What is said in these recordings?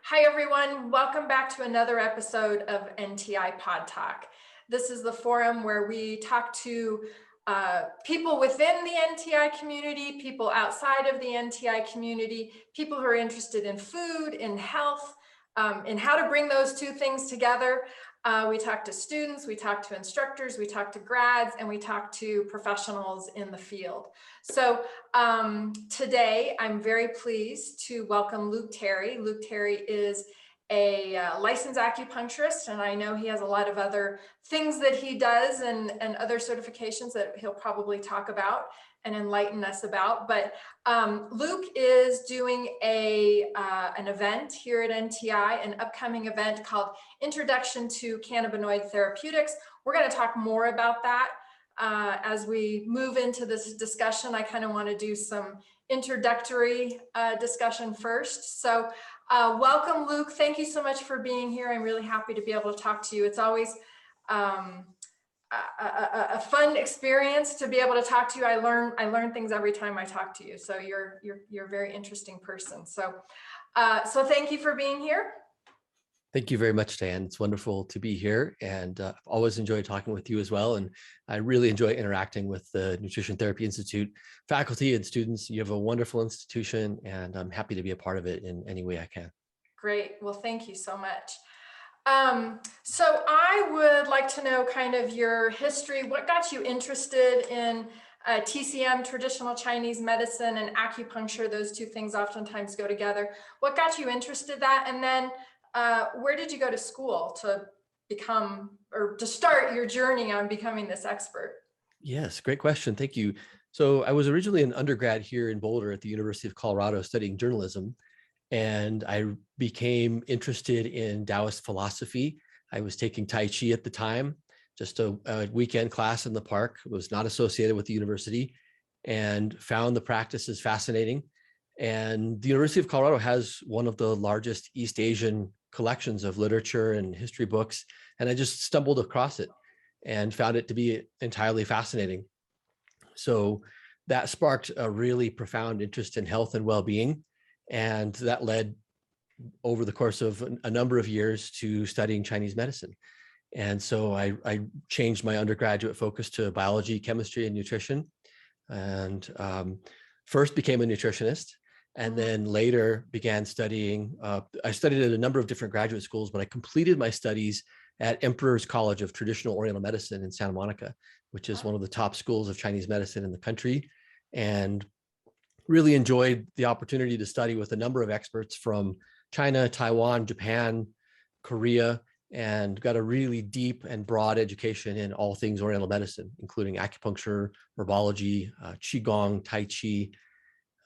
Hi, everyone. Welcome back to another episode of NTI PodTalk. This is the forum where we talk to people within the NTI community, people outside of the NTI community, people who are interested in food, in health, in how to bring those two things together. We talk to students, we talk to instructors, we talk to grads, and we talk to professionals in the field. So today, I'm very pleased to welcome Luke Terry. Luke Terry is a licensed acupuncturist, and I know he has a lot of other things that he does and other certifications that he'll probably talk about and enlighten us about. But Luke is doing an event here at NTI, an upcoming event called Introduction to Cannabinoid Therapeutics. We're going to talk more about that as we move into this discussion. I kind of want to do some introductory discussion first. So welcome, Luke. Thank you so much for being here. I'm really happy to be able to talk to you. It's always a fun experience to be able to talk to you. I learn things every time I talk to you. So you're a very interesting person. So thank you for being here. Thank you very much, Dan. It's wonderful to be here, and I've always enjoyed talking with you as well. And I really enjoy interacting with the Nutrition Therapy Institute faculty and students. You have a wonderful institution, and I'm happy to be a part of it in any way I can. Great. Well, thank you so much. So I would like to know kind of your history. What got you interested in TCM, traditional Chinese medicine, and acupuncture? Those two things oftentimes go together. What got you interested in that? And then where did you go to school to become, or to start your journey on becoming this expert? Yes, great question. Thank you. So I was originally an undergrad here in Boulder at the University of Colorado studying journalism, and I became interested in Taoist philosophy. I was taking Tai Chi at the time, just a weekend class in the park. It was not associated with the university, and found the practices fascinating. And the University of Colorado has one of the largest East Asian collections of literature and history books. And I just stumbled across it and found it to be entirely fascinating. So that sparked a really profound interest in health and well-being. And that led over the course of a number of years to studying Chinese medicine. And so I changed my undergraduate focus to biology, chemistry, and nutrition. And first became a nutritionist, and then later began studying. I studied at a number of different graduate schools, but I completed my studies at Emperor's College of Traditional Oriental Medicine in Santa Monica, which is one of the top schools of Chinese medicine in the country, and really enjoyed the opportunity to study with a number of experts from China, Taiwan, Japan, Korea, and got a really deep and broad education in all things Oriental medicine, including acupuncture, herbology, Qigong, Tai Chi.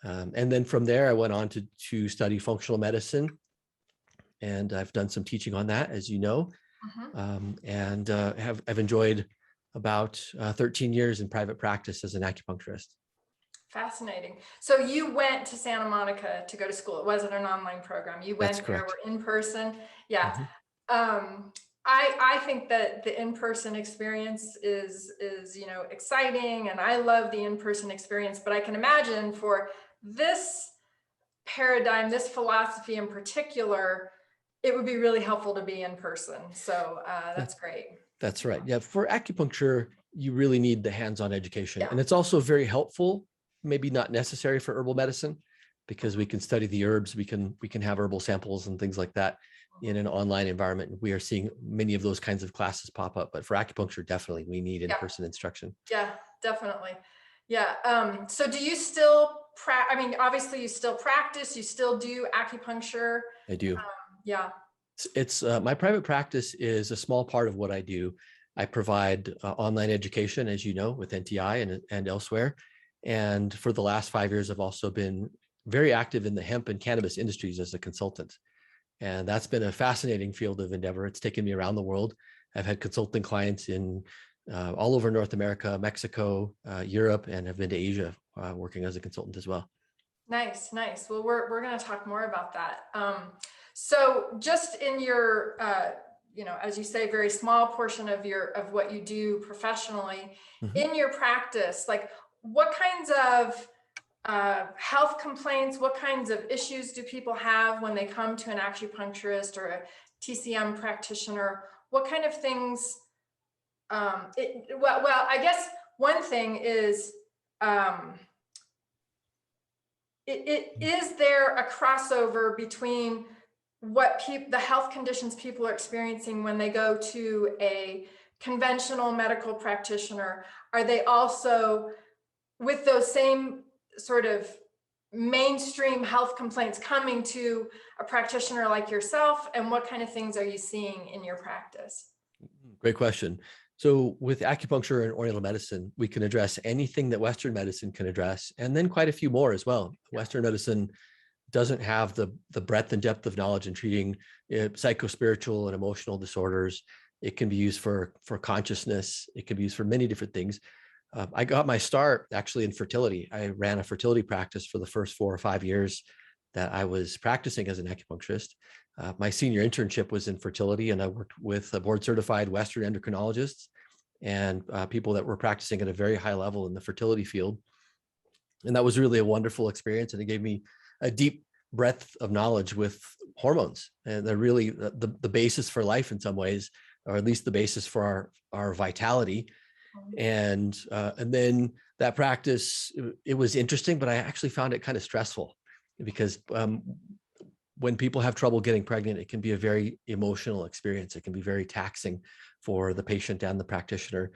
And then from there, I went on to study functional medicine, and I've done some teaching on that, as you know, and I've enjoyed about 13 years in private practice as an acupuncturist. Fascinating. So you went to Santa Monica to go to school. It wasn't an online program. You went there, were in person. Yeah. I think that the in-person experience is exciting, and I love the in-person experience, but I can imagine for this paradigm, this philosophy in particular, it would be really helpful to be in person. So that's great. That's right. Yeah. For acupuncture, you really need the hands-on education. And it's also very helpful, maybe not necessary for herbal medicine, because we can study the herbs, we can have herbal samples and things like that in an online environment. We are seeing many of those kinds of classes pop up, but for acupuncture, definitely we need in-person instruction. Yeah, definitely. Yeah. So do you still obviously you still practice, you still do acupuncture? I do. Yeah. It's my private practice is a small part of what I do. I provide online education, as you know, with NTI and elsewhere. And for the last 5 years, I've also been very active in the hemp and cannabis industries as a consultant. And that's been a fascinating field of endeavor. It's taken me around the world. I've had consulting clients in all over North America, Mexico, Europe, and have been to Asia working as a consultant as well. Nice, nice. Well, we're going to talk more about that. So just in your, as you say, very small portion of what you do professionally, in your practice, like what kinds of health complaints? What kinds of issues do people have when they come to an acupuncturist or a TCM practitioner? What kind of things? Well, I guess one thing is, is there a crossover between what the health conditions people are experiencing when they go to a conventional medical practitioner? Are they also with those same sort of mainstream health complaints coming to a practitioner like yourself? And what kind of things are you seeing in your practice? Great question. So with acupuncture and Oriental medicine, we can address anything that Western medicine can address, and then quite a few more as well. Western medicine doesn't have the breadth and depth of knowledge in treating psychospiritual and emotional disorders. It can be used for consciousness. It can be used for many different things. I got my start actually in fertility. I ran a fertility practice for the first 4 or 5 years that I was practicing as an acupuncturist. My senior internship was in fertility, and I worked with board certified Western endocrinologists and people that were practicing at a very high level in the fertility field. And that was really a wonderful experience. And it gave me a deep breadth of knowledge with hormones. And they're really the basis for life in some ways, or at least the basis for our vitality. And then that practice, it was interesting, but I actually found it kind of stressful because when people have trouble getting pregnant, it can be a very emotional experience. It can be very taxing for the patient and the practitioner.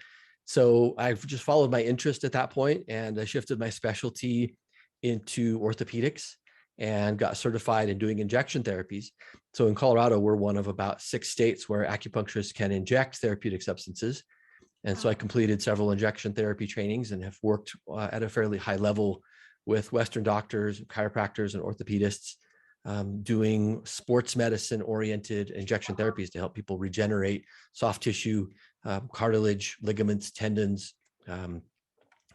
So I've just followed my interest at that point, and I shifted my specialty into orthopedics and got certified in doing injection therapies. So in Colorado, we're one of about 6 states where acupuncturists can inject therapeutic substances. And so I completed several injection therapy trainings and have worked at a fairly high level with Western doctors, chiropractors, and orthopedists, doing sports medicine oriented injection therapies to help people regenerate soft tissue, cartilage, ligaments, tendons,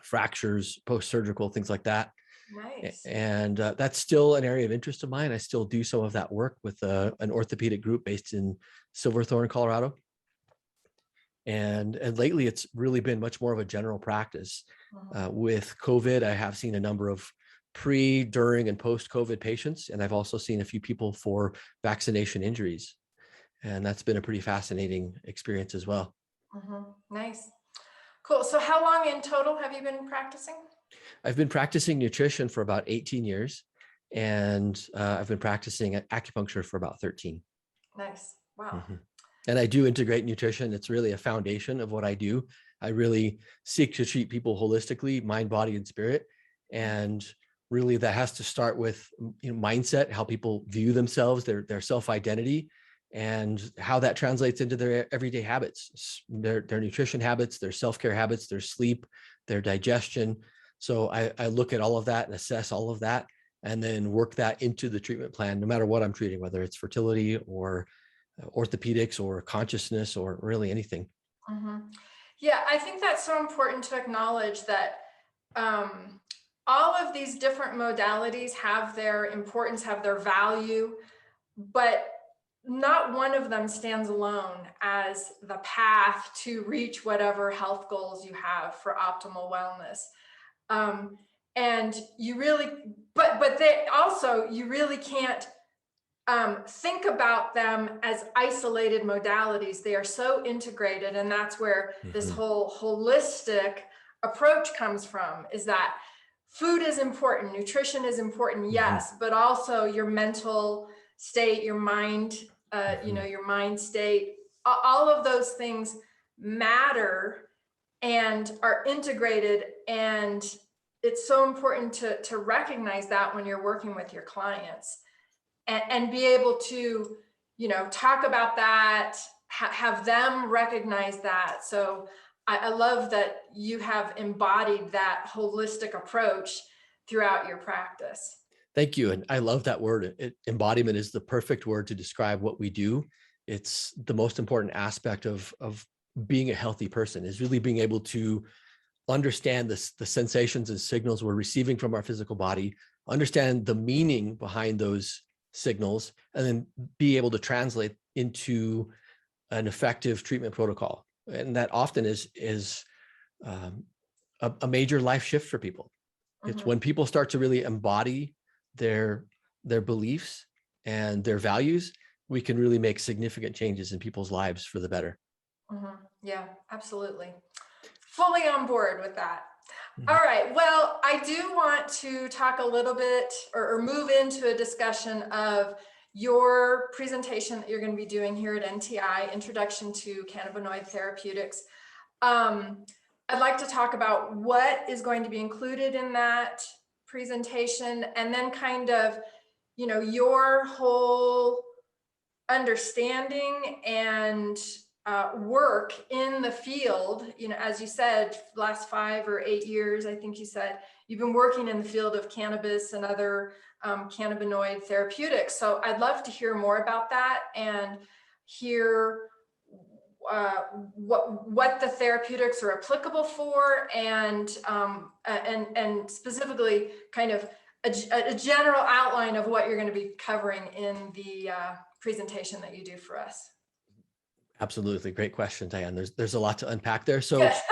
fractures, post-surgical, things like that. Nice. And that's still an area of interest of mine. I still do some of that work with an orthopedic group based in Silverthorne, Colorado. And lately it's really been much more of a general practice. With COVID, I have seen a number of pre, during, and post-COVID patients. And I've also seen a few people for vaccination injuries. And that's been a pretty fascinating experience as well. Nice. Cool. So how long in total have you been practicing? I've been practicing nutrition for about 18 years. And I've been practicing acupuncture for about 13. Nice. Wow. And I do integrate nutrition. It's really a foundation of what I do. I really seek to treat people holistically, mind, body, and spirit. And really that has to start with mindset, how people view themselves, their self-identity, and how that translates into their everyday habits, their nutrition habits, their self-care habits, their sleep, their digestion. So I look at all of that and assess all of that, and then work that into the treatment plan, no matter what I'm treating, whether it's fertility or orthopedics or consciousness or really anything. Yeah, I think that's so important to acknowledge that all of these different modalities have their importance, have their value, but not one of them stands alone as the path to reach whatever health goals you have for optimal wellness. And you really, but they also, you really can't think about them as isolated modalities. They are so integrated, and that's where this whole holistic approach comes from, is that food is important, nutrition is important, yes, but also your mental state, your mind, your mind state, all of those things matter and are integrated. And it's so important to recognize that when you're working with your clients. And be able to, talk about that, have them recognize that. So I love that you have embodied that holistic approach throughout your practice. Thank you. And I love that word. Embodiment is the perfect word to describe what we do. It's the most important aspect of being a healthy person, is really being able to understand the sensations and signals we're receiving from our physical body, understand the meaning behind those signals, and then be able to translate into an effective treatment protocol. And that often is a major life shift for people. It's when people start to really embody their beliefs and their values, we can really make significant changes in people's lives for the better. Yeah, absolutely. Fully on board with that. All right. Well, I do want to talk a little bit or move into a discussion of your presentation that you're going to be doing here at NTI, Introduction to Cannabinoid Therapeutics. I'd like to talk about what is going to be included in that presentation, and then kind of, your whole understanding and work in the field. As you said, last 5 or 8 years, I think you said you've been working in the field of cannabis and other cannabinoid therapeutics. So I'd love to hear more about that and hear what the therapeutics are applicable for, and specifically kind of a general outline of what you're going to be covering in the presentation that you do for us. Absolutely. Great question, Diane. There's a lot to unpack there. So Yes.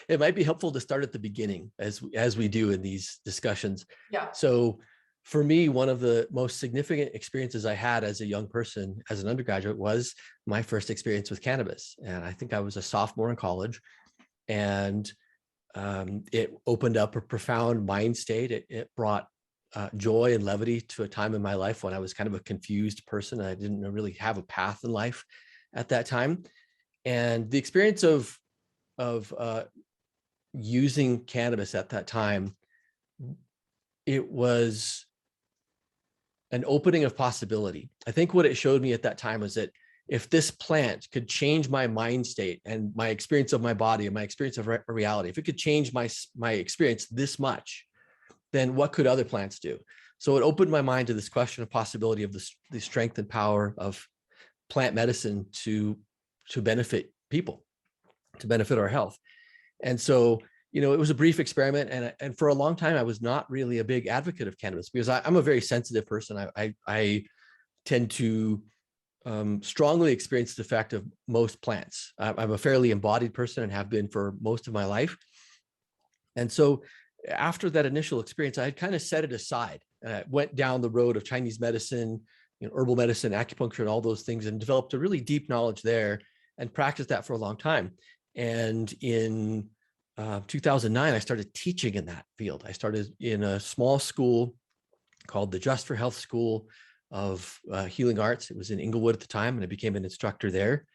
it might be helpful to start at the beginning, as we do in these discussions. Yeah. So for me, one of the most significant experiences I had as a young person, as an undergraduate, was my first experience with cannabis. And I think I was a sophomore in college, and it opened up a profound mind state. It brought joy and levity to a time in my life when I was kind of a confused person. I didn't really have a path in life at that time. And the experience of using cannabis at that time, it was an opening of possibility. I think what it showed me at that time was that if this plant could change my mind state and my experience of my body and my experience of reality, if it could change my experience this much, then what could other plants do? So it opened my mind to this question of possibility of the strength and power of plant medicine to benefit people, to benefit our health. And so, it was a brief experiment, and for a long time, I was not really a big advocate of cannabis because I'm a very sensitive person. I tend to strongly experience the effect of most plants. I'm a fairly embodied person and have been for most of my life. And so after that initial experience, I had kind of set it aside. I went down the road of Chinese medicine, herbal medicine, acupuncture, and all those things, and developed a really deep knowledge there and practiced that for a long time. And in 2009, I started teaching in that field. I started in a small school called the Just for Health School of Healing Arts. It was in Inglewood at the time, and I became an instructor there.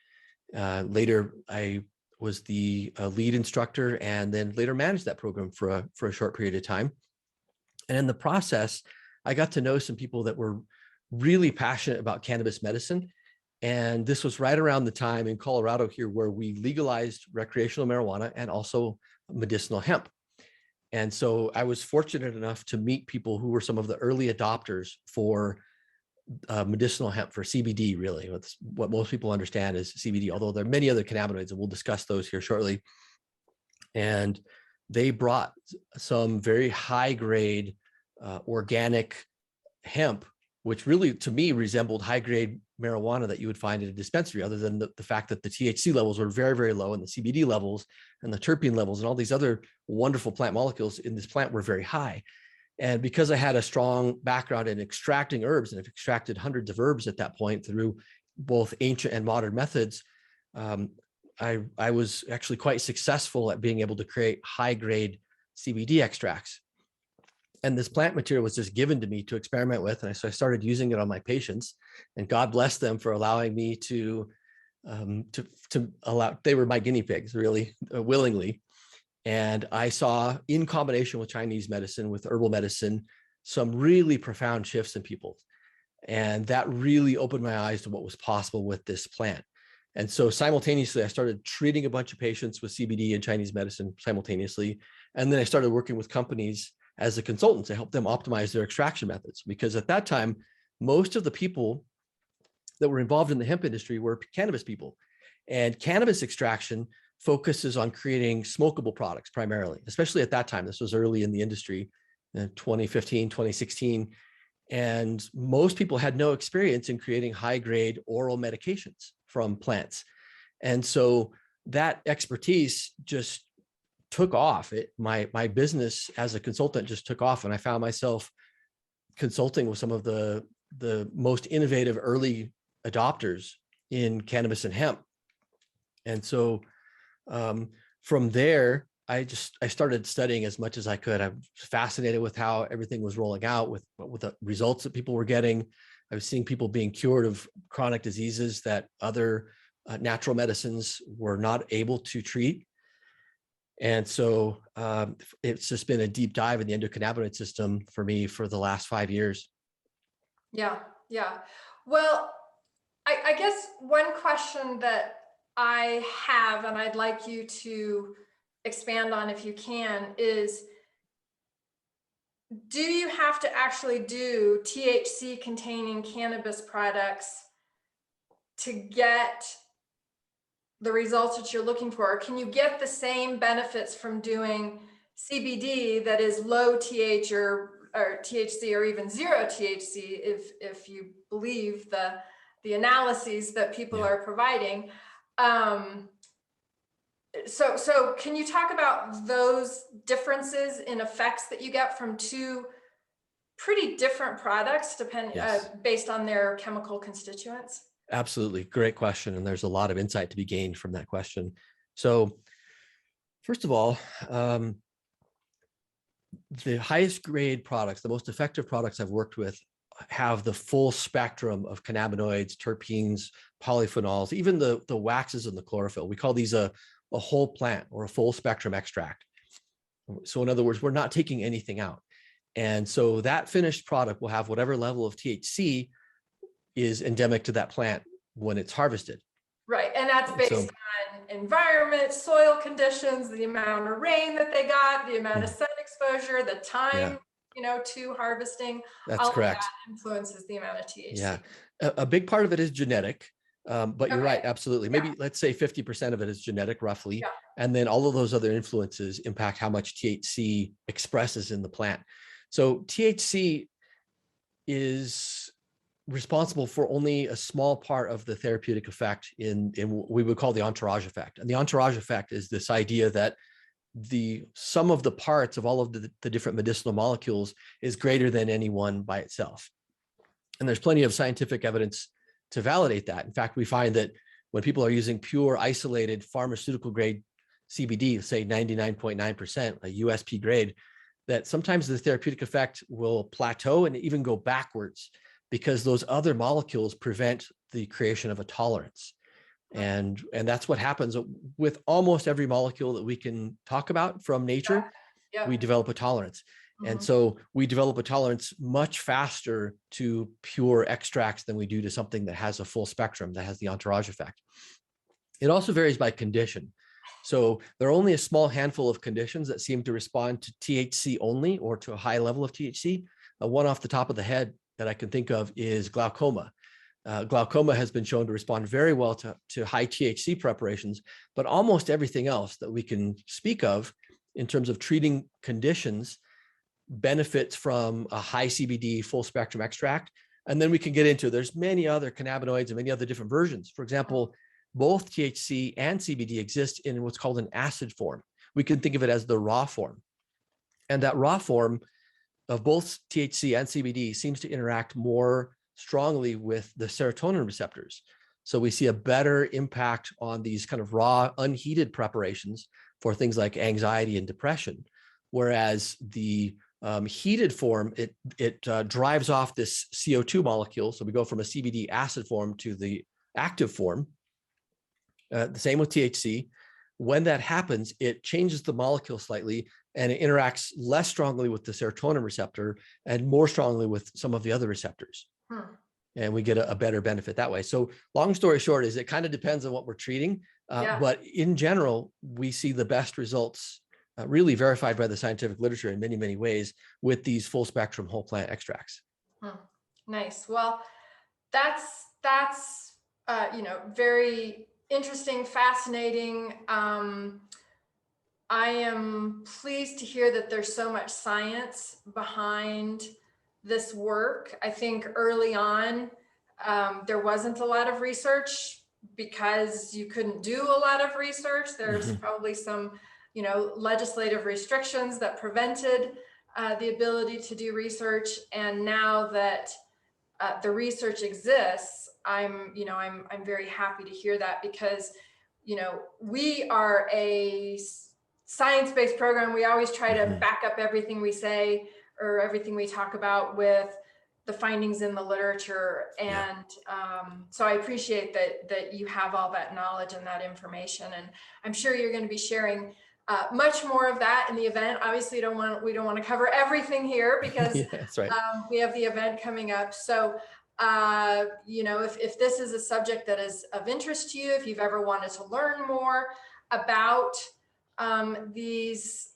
Later, I was the lead instructor, and then later managed that program for a short period of time. And in the process, I got to know some people that were really passionate about cannabis medicine. And this was right around the time in Colorado here where we legalized recreational marijuana and also medicinal hemp. And so I was fortunate enough to meet people who were some of the early adopters for medicinal hemp, for CBD, really. What most people understand is CBD, although there are many other cannabinoids, and we'll discuss those here shortly. And they brought some very high grade organic hemp, which really, to me, resembled high grade marijuana that you would find at a dispensary, other than the fact that the THC levels were very, very low, and the CBD levels and the terpene levels and all these other wonderful plant molecules in this plant were very high. And because I had a strong background in extracting herbs, and I've extracted hundreds of herbs at that point through both ancient and modern methods, I was actually quite successful at being able to create high grade CBD extracts. And this plant material was just given to me to experiment with. And so I started using it on my patients, and God bless them for allowing me to allow, they were my guinea pigs, really, willingly. And I saw, in combination with Chinese medicine, with herbal medicine, some really profound shifts in people. And that really opened my eyes to what was possible with this plant. And so simultaneously, I started treating a bunch of patients with CBD and Chinese medicine simultaneously. And then I started working with companies as a consultant to help them optimize their extraction methods. Because at that time, most of the people that were involved in the hemp industry were cannabis people. And cannabis extraction focuses on creating smokable products primarily, especially at that time. This was early in the industry, 2015, 2016. And most people had no experience in creating high-grade oral medications from plants. And so that expertise just took off. My business as a consultant just took off, and I found myself consulting with some of the most innovative early adopters in cannabis and hemp. And so from there, I started studying as much as I could. I was fascinated with how everything was rolling out, with the results that people were getting. I was seeing people being cured of chronic diseases that other natural medicines were not able to treat. And so it's just been a deep dive in the endocannabinoid system for me for the last 5 years. Yeah, yeah. Well, I guess one question that I have, and I'd like you to expand on if you can, is do you have to actually do THC containing cannabis products to get the results that you're looking for? Or can you get the same benefits from doing CBD that is low TH or THC or even zero THC if you believe the analyses that people are providing? So can you talk about those differences in effects that you get from two pretty different products based on their chemical constituents? Absolutely. Great question. And there's a lot of insight to be gained from that question. So first of all, the highest grade products, the most effective products I've worked with, have the full spectrum of cannabinoids, terpenes, polyphenols, even the waxes and the chlorophyll. We call these a whole plant or a full spectrum extract. So in other words, we're not taking anything out. And so that finished product will have whatever level of THC is endemic to that plant when it's harvested. Right. And that's based on environment, soil conditions, the amount of rain that they got, the amount of sun exposure, the time, to harvesting. That's correct. That influences the amount of THC. Yeah. A big part of it is genetic, but you're right. Absolutely. Maybe let's say 50% of it is genetic roughly. Yeah. And then all of those other influences impact how much THC expresses in the plant. So THC is responsible for only a small part of the therapeutic effect in what we would call the entourage effect. And the entourage effect is this idea that the sum of the parts of all of the different medicinal molecules is greater than any one by itself. And there's plenty of scientific evidence to validate that. In fact, we find that when people are using pure isolated pharmaceutical grade CBD, say 99.9%, a USP grade, that sometimes the therapeutic effect will plateau and even go backwards because those other molecules prevent the creation of a tolerance. And that's what happens with almost every molecule that we can talk about from nature. We develop a tolerance. And so we develop a tolerance much faster to pure extracts than we do to something that has a full spectrum, that has the entourage effect. It also varies by condition. So there are only a small handful of conditions that seem to respond to THC only or to a high level of THC. One off the top of the head that I can think of is glaucoma. Glaucoma has been shown to respond very well to high THC preparations, but almost everything else that we can speak of in terms of treating conditions benefits from a high CBD full spectrum extract. And then we can get into, there's many other cannabinoids and many other different versions. For example, both THC and CBD exist in what's called an acid form. We can think of it as the raw form. And that raw form of both THC and CBD seems to interact more strongly with the serotonin receptors. So we see a better impact on these kind of raw, unheated preparations for things like anxiety and depression. Whereas the heated form, it drives off this CO2 molecule. So we go from a CBD acid form to the active form. The same with THC. When that happens, it changes the molecule slightly and it interacts less strongly with the serotonin receptor and more strongly with some of the other receptors. And we get a better benefit that way. So long story short is it kind of depends on what we're treating. But in general, we see the best results really verified by the scientific literature in many, many ways with these full spectrum whole plant extracts. Nice. Well, that's very interesting, fascinating. I am pleased to hear that there's so much science behind this work. I think early on, there wasn't a lot of research because you couldn't do a lot of research. There's probably some legislative restrictions that prevented the ability to do research. And now that the research exists, I'm very happy to hear that, because, we are a science-based program. We always try to back up everything we say or everything we talk about with the findings in the literature. And so I appreciate that you have all that knowledge and that information. And I'm sure you're going to be sharing much more of that in the event. Obviously, we don't want to cover everything here, because that's right. We have the event coming up. So, if this is a subject that is of interest to you, if you've ever wanted to learn more about these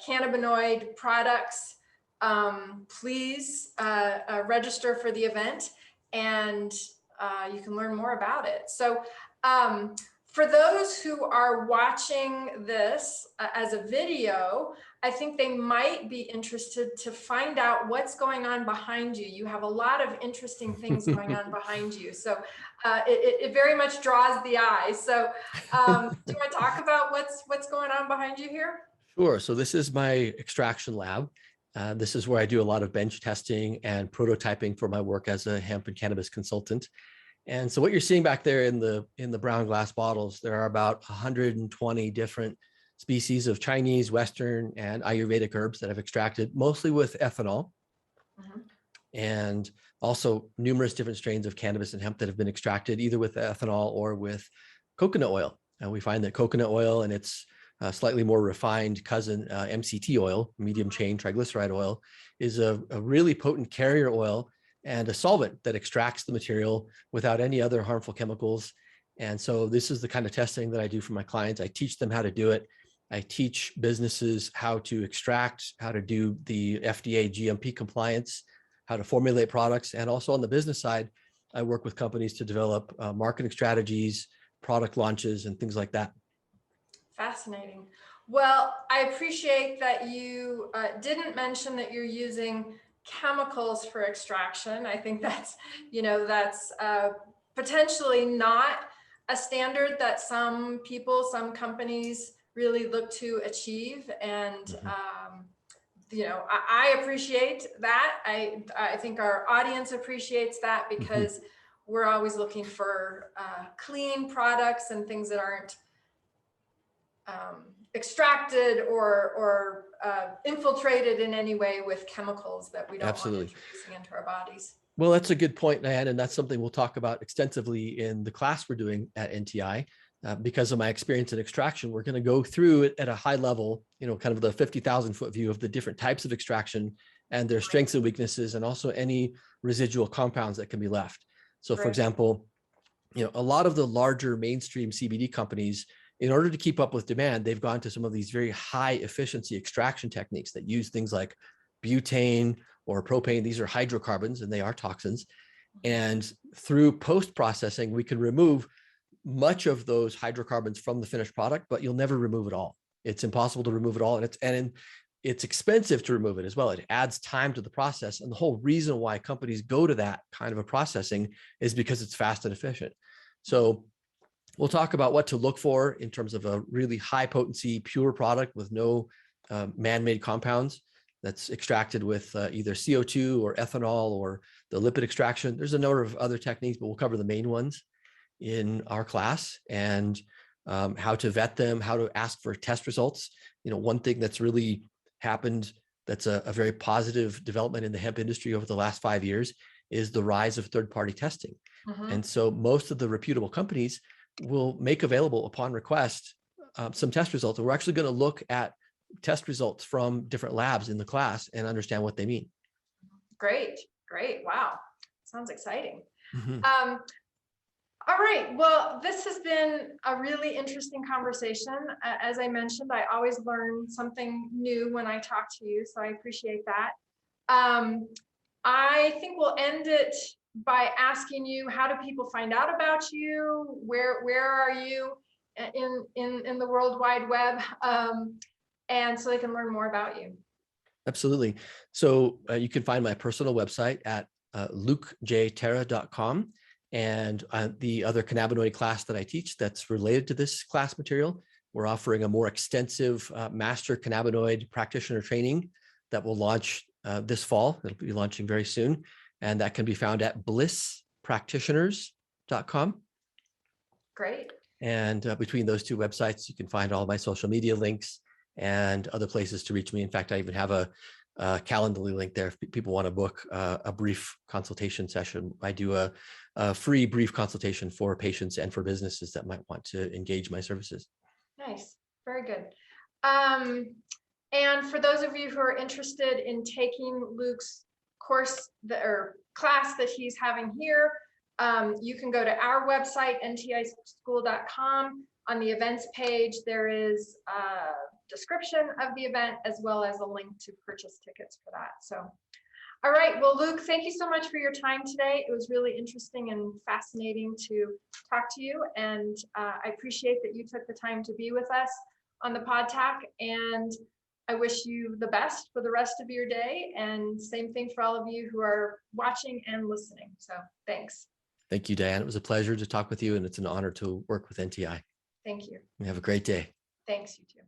cannabinoid products, please register for the event, and you can learn more about it. So for those who are watching this as a video, I think they might be interested to find out what's going on behind you. You have a lot of interesting things going on behind you. So it very much draws the eye. So do you want to talk about what's going on behind you here? Sure. So this is my extraction lab. This is where I do a lot of bench testing and prototyping for my work as a hemp and cannabis consultant. And so what you're seeing back there in the brown glass bottles, there are about 120 different species of Chinese, Western, and Ayurvedic herbs that I've extracted, mostly with ethanol, and also numerous different strains of cannabis and hemp that have been extracted either with ethanol or with coconut oil. And we find that coconut oil and its slightly more refined cousin, MCT oil, medium chain triglyceride oil, is a really potent carrier oil and a solvent that extracts the material without any other harmful chemicals. And so this is the kind of testing that I do for my clients. I teach them how to do it. I teach businesses how to extract, how to do the FDA GMP compliance, how to formulate products. And also on the business side, I work with companies to develop marketing strategies, product launches, and things like that. Fascinating. Well, I appreciate that you didn't mention that you're using chemicals for extraction. I think that's potentially not a standard that some people, some companies really look to achieve. And, I appreciate that. I think our audience appreciates that, because we're always looking for clean products and things that aren't extracted or infiltrated in any way with chemicals that we don't want introducing into our bodies. Well, that's a good point, Diane, and that's something we'll talk about extensively in the class we're doing at NTI. Because of my experience in extraction, we're going to go through it at a high level, kind of the 50,000-foot view of the different types of extraction and their strengths and weaknesses, and also any residual compounds that can be left. So, for example, a lot of the larger mainstream CBD companies, in order to keep up with demand, they've gone to some of these very high efficiency extraction techniques that use things like butane or propane. These are hydrocarbons and they are toxins. And through post-processing, we can remove much of those hydrocarbons from the finished product, but you'll never remove it all. It's impossible to remove it all. And it's expensive to remove it as well. It adds time to the process. And the whole reason why companies go to that kind of a processing is because it's fast and efficient. So we'll talk about what to look for in terms of a really high potency, pure product with no man-made compounds that's extracted with either CO2 or ethanol or the lipid extraction. There's a number of other techniques, but we'll cover the main ones in our class, and how to vet them, how to ask for test results. One thing that's really happened that's a very positive development in the hemp industry over the last 5 years is the rise of third-party testing. And so most of the reputable companies will make available upon request some test results. And we're actually going to look at test results from different labs in the class and understand what they mean. Great. Wow. Sounds exciting. All right. Well, this has been a really interesting conversation. As I mentioned, I always learn something new when I talk to you, so I appreciate that. I think we'll end it by asking you, how do people find out about you? Where are you in the World Wide Web? And so they can learn more about you. Absolutely. So you can find my personal website at lucejtera.com. And the other cannabinoid class that I teach that's related to this class material we're offering a more extensive master cannabinoid practitioner training that will launch this fall. It'll be launching very soon. And that can be found at blisspractitioners.com. Great. And between those two websites, you can find all my social media links and other places to reach me. In fact, I even have a Calendly link there if people want to book a brief consultation session. I do a free brief consultation for patients and for businesses that might want to engage my services. Nice. Very good. And for those of you who are interested in taking Luke's course or class that he's having here, you can go to our website, ntischool.com. On the events page, there is a description of the event as well as a link to purchase tickets for that. So, all right. Well, Luke, thank you so much for your time today. It was really interesting and fascinating to talk to you. And I appreciate that you took the time to be with us on the PodTalk. And I wish you the best for the rest of your day. And same thing for all of you who are watching and listening. So thanks. Thank you, Diane. It was a pleasure to talk with you, and it's an honor to work with NTI. Thank you. Have a great day. Thanks, you too.